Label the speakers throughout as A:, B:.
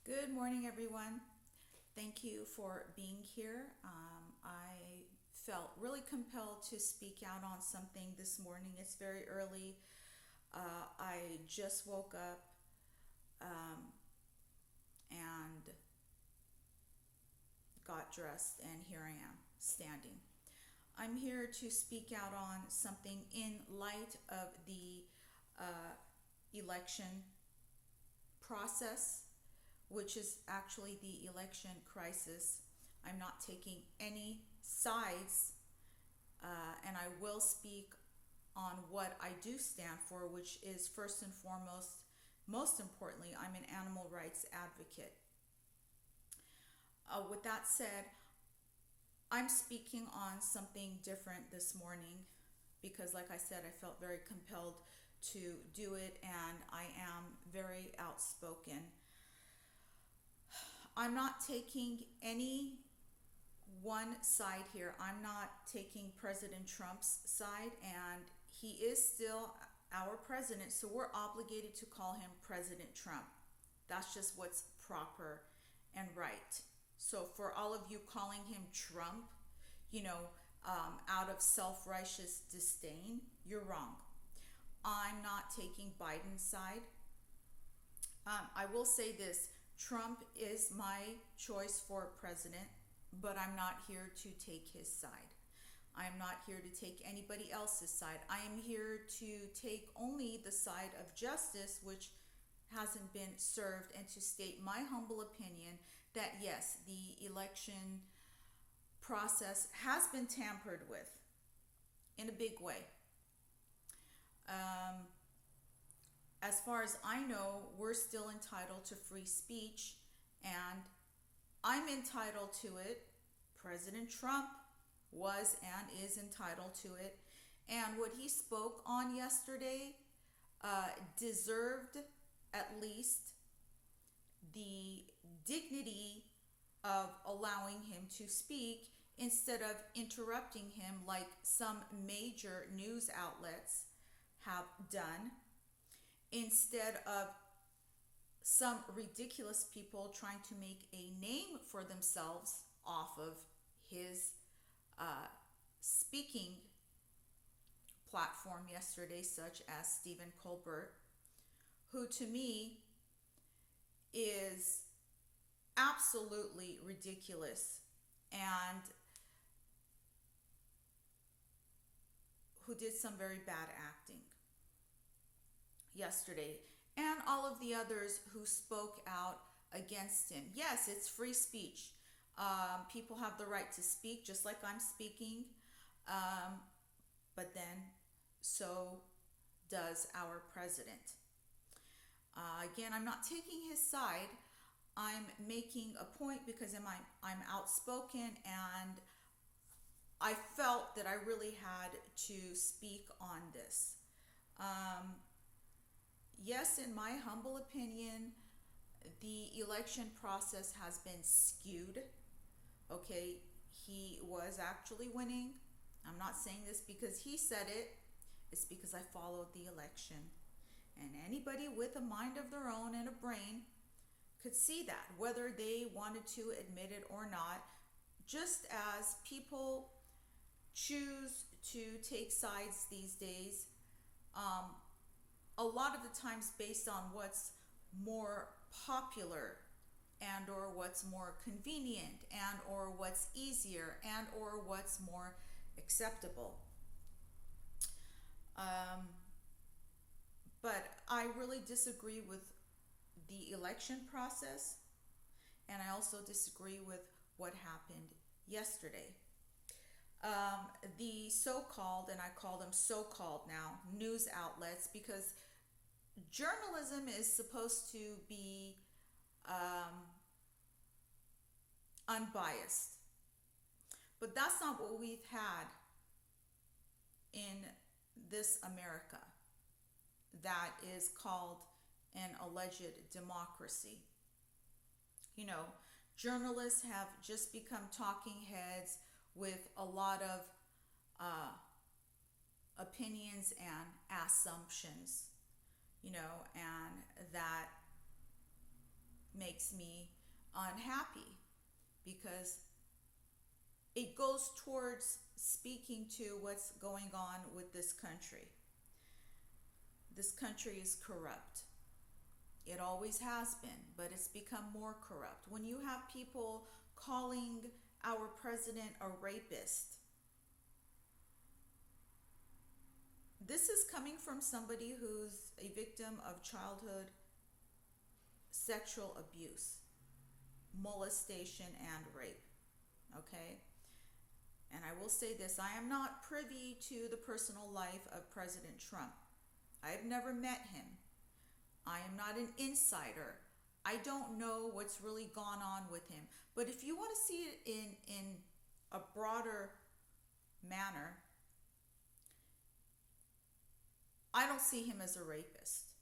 A: Good morning, everyone. Thank you for being here. I felt really compelled to speak out on something this morning. It's very early. I just woke up um, and got dressed, and here I am standing. I'm here to speak out on something in light of the uh, election process, which is actually the election crisis. I'm not taking any sides, and I will speak on what I do stand for, which is first and foremost, most importantly, I'm an animal rights advocate. With that said, I'm speaking on something different this morning because, like I said, I felt very compelled to do it, and I am very outspoken. I'm not taking any one side here. I'm not taking President Trump's side, and he is still our president, so we're obligated to call him President Trump. That's just what's proper and right. So, for all of you calling him Trump, you know, out of self righteous disdain, you're wrong. I'm not taking Biden's side. I will say this: Trump is my choice for president, but I'm not here to take his side. I am not here to take anybody else's side. I am here to take only the side of justice, which hasn't been served, and to state my humble opinion that yes, the election process has been tampered with in a big way. Um, as far as I know, we're still entitled to free speech, and I'm entitled to it. President Trump was and is entitled to it. And what he spoke on yesterday deserved at least the dignity of allowing him to speak instead of interrupting him like some major news outlets have done, instead of some ridiculous people trying to make a name for themselves off of his uh, speaking platform yesterday, such as Stephen Colbert, who to me is absolutely ridiculous and who did some very bad acting yesterday, and all of the others who spoke out against him. Yes, it's free speech. People have the right to speak, just like I'm speaking, um, but then so does our president. Again, I'm not taking his side. I'm making a point because I'm outspoken, and I felt that I really had to speak on this. Um, yes, in my humble opinion, the election process has been skewed. Okay, he was actually winning. I'm not saying this because he said it, it's because I followed the election. And anybody with a mind of their own and a brain could see that, whether they wanted to admit it or not. Just as people choose to take sides these days, um, a lot of the times based on what's more popular and or what's more convenient and or what's easier and or what's more acceptable. um, but I really disagree with the election process, and I also disagree with what happened yesterday. um, the so-called, and I call them so-called now, news outlets, because journalism is supposed to be um, unbiased. But that's not what we've had in this America that is called an alleged democracy. You know, journalists have just become talking heads with a lot of uh, opinions and assumptions, and that makes me unhappy because it goes towards speaking to what's going on with this country. This country is corrupt. It always has been, but it's become more corrupt. When you have people calling our president a rapist, this is coming from somebody who's a victim of childhood sexual abuse, molestation, and rape. Okay? And I will say this, I am not privy to the personal life of President Trump. I have never met him. I am not an insider. I don't know what's really gone on with him. But if you want to see it in a broader manner, I don't see him as a rapist.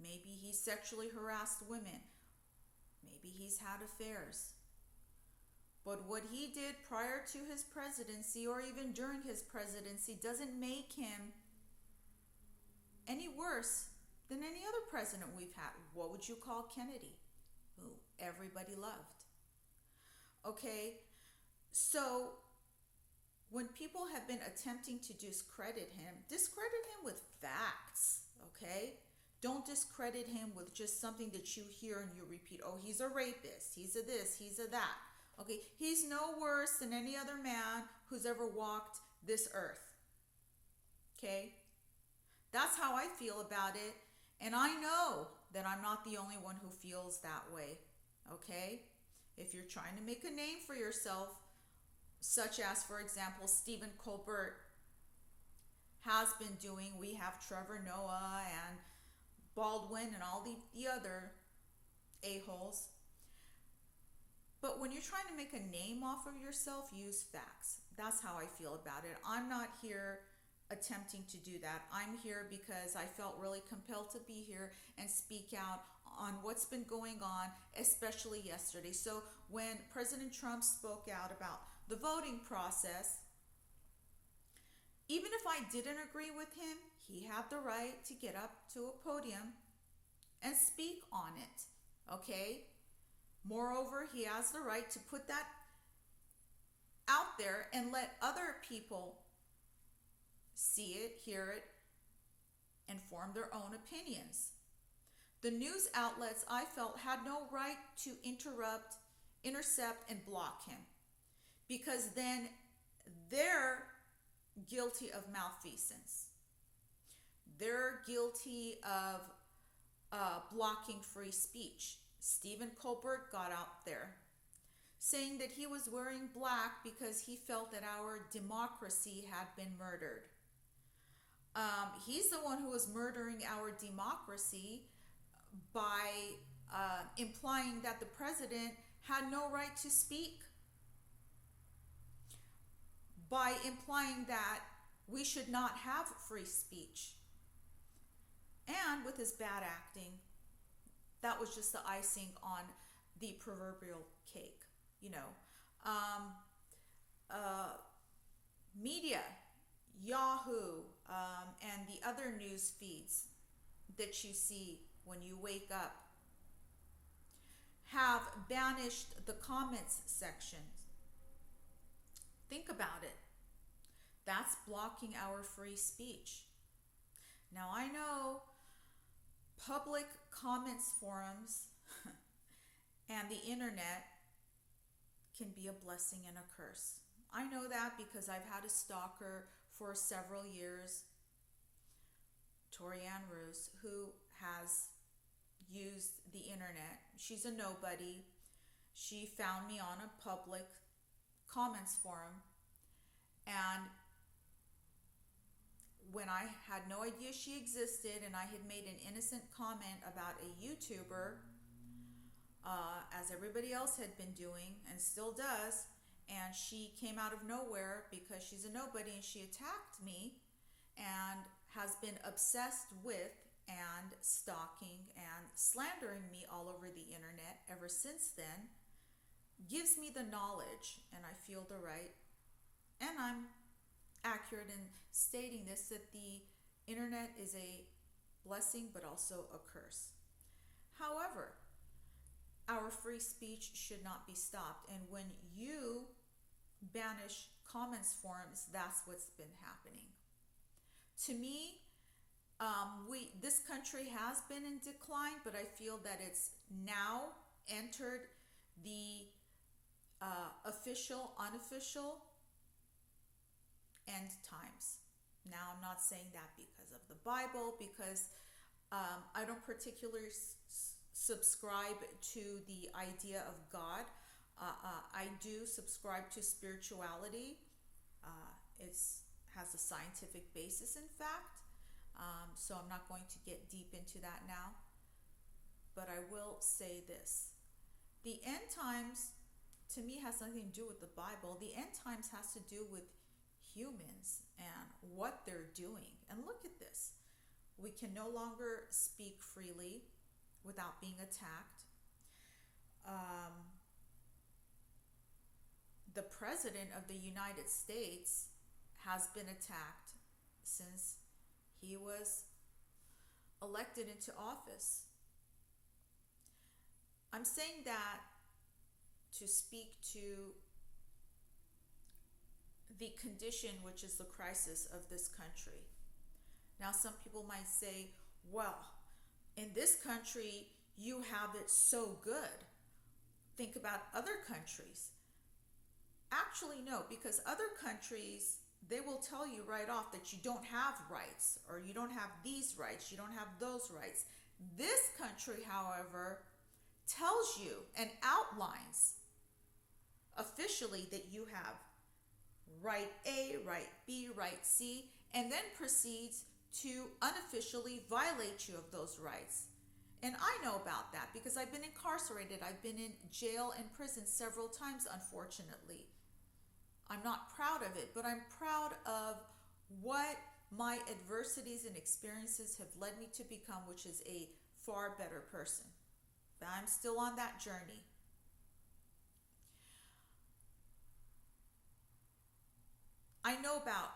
A: Maybe he sexually harassed women. Maybe he's had affairs. But what he did prior to his presidency or even during his presidency doesn't make him any worse than any other president we've had. What would you call Kennedy, who everybody loved? Okay, so when people have been attempting to discredit him with facts, okay? Don't discredit him with just something that you hear and you repeat. Oh, he's a rapist, he's a this, he's a that. Okay, he's no worse than any other man who's ever walked this earth. Okay? That's how I feel about it. And I know that I'm not the only one who feels that way. Okay? If you're trying to make a name for yourself, such as, for example, Stephen Colbert has been doing, we have Trevor Noah and Baldwin and all the other a-holes. But when you're trying to make a name off of yourself, use facts. That's how I feel about it. I'm not here attempting to do that. I'm here because I felt really compelled to be here and speak out on what's been going on, especially yesterday. So when President Trump spoke out about the voting process, even if I didn't agree with him, he had the right to get up to a podium and speak on it. Okay? Moreover, he has the right to put that out there and let other people see it, hear it, and form their own opinions. The news outlets, I felt, had no right to interrupt, intercept, and block him, because then they're guilty of malfeasance. They're guilty of blocking free speech. Stephen Colbert got out there saying that he was wearing black because he felt that our democracy had been murdered. He's the one who was murdering our democracy by implying that the president had no right to speak, by implying that we should not have free speech. And with his bad acting, that was just the icing on the proverbial cake, you know. Media, Yahoo, and the other news feeds that you see when you wake up have banished the comments section. Think about it. That's blocking our free speech. Now, I know public comments forums and the internet can be a blessing and a curse. I know that because I've had a stalker for several years, Torianne Roos, who has used the internet. She's a nobody. She found me on a public comments forum, and when I had no idea she existed and I had made an innocent comment about a YouTuber, as everybody else had been doing and still does, and she came out of nowhere because she's a nobody and she attacked me and has been obsessed with and stalking and slandering me all over the internet ever since then, gives me the knowledge, and I feel the right, and I'm accurate in stating this, that the internet is a blessing but also a curse. However, our free speech should not be stopped. And when you banish comments forums, that's what's been happening. To me, this country has been in decline, but I feel that it's now entered the official, unofficial end times. Now, I'm not saying that because of the Bible, because I don't particularly subscribe to the idea of God. I do subscribe to spirituality. It has a scientific basis, in fact. So I'm not going to get deep into that now. But I will say this. The end times, to me, has nothing to do with the Bible. The end times has to do with humans and what they're doing. And look at this. We can no longer speak freely without being attacked. The President of the United States has been attacked since he was elected into office. I'm saying that to speak to the condition, which is the crisis of this country. Now, some people might say, well, in this country, you have it so good. Think about other countries. Actually, no, because other countries, they will tell you right off that you don't have rights, or you don't have these rights, you don't have those rights. This country, however, tells you and outlines officially that you have right A, right B, right C, and then proceeds to unofficially violate you of those rights. And I know about that because I've been incarcerated. I've been in jail and prison several times, unfortunately. I'm not proud of it, but I'm proud of what my adversities and experiences have led me to become, which is a far better person. But I'm still on that journey. I know about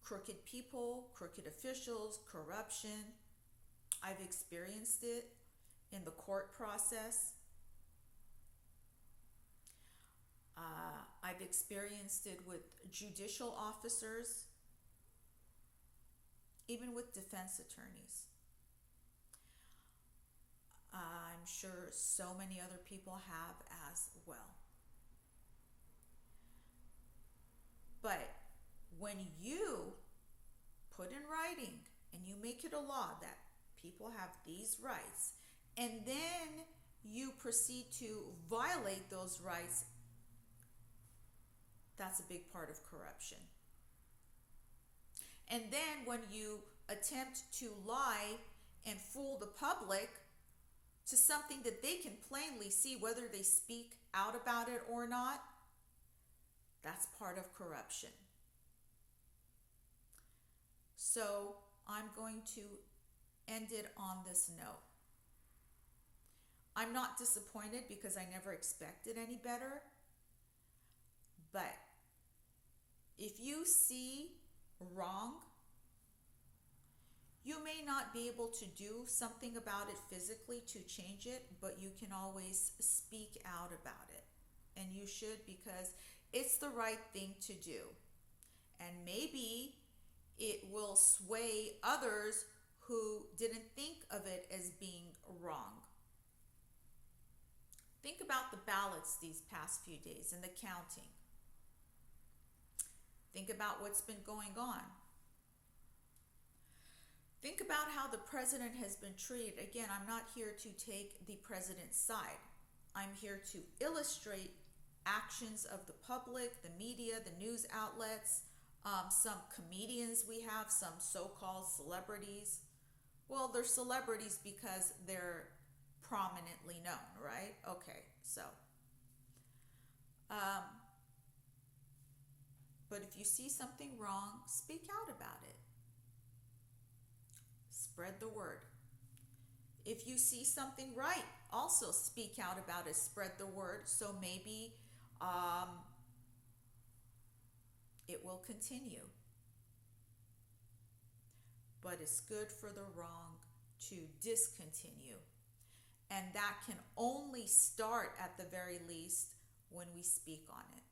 A: crooked people, crooked officials, corruption. I've experienced it in the court process. I've experienced it with judicial officers, even with defense attorneys. I'm sure so many other people have as well. But when you put in writing and you make it a law that people have these rights, and then you proceed to violate those rights, that's a big part of corruption. And then when you attempt to lie and fool the public to something that they can plainly see, whether they speak out about it or not, that's part of corruption. So I'm going to end it on this note. I'm not disappointed because I never expected any better. But if you see wrong, you may not be able to do something about it physically to change it, but you can always speak out about it. And you should, because it's the right thing to do. And maybe it will sway others who didn't think of it as being wrong. Think about the ballots these past few days and the counting. Think about what's been going on. Think about how the president has been treated. Again, I'm not here to take the president's side. I'm here to illustrate actions of the public, the media, the news outlets, some comedians we have, some so-called celebrities. Well, they're celebrities because they're prominently known, right? Okay, so. But if you see something wrong, speak out about it. Spread the word. If you see something right, also speak out about it. Spread the word. So maybe it will continue. But it's good for the wrong to discontinue. And that can only start at the very least when we speak on it.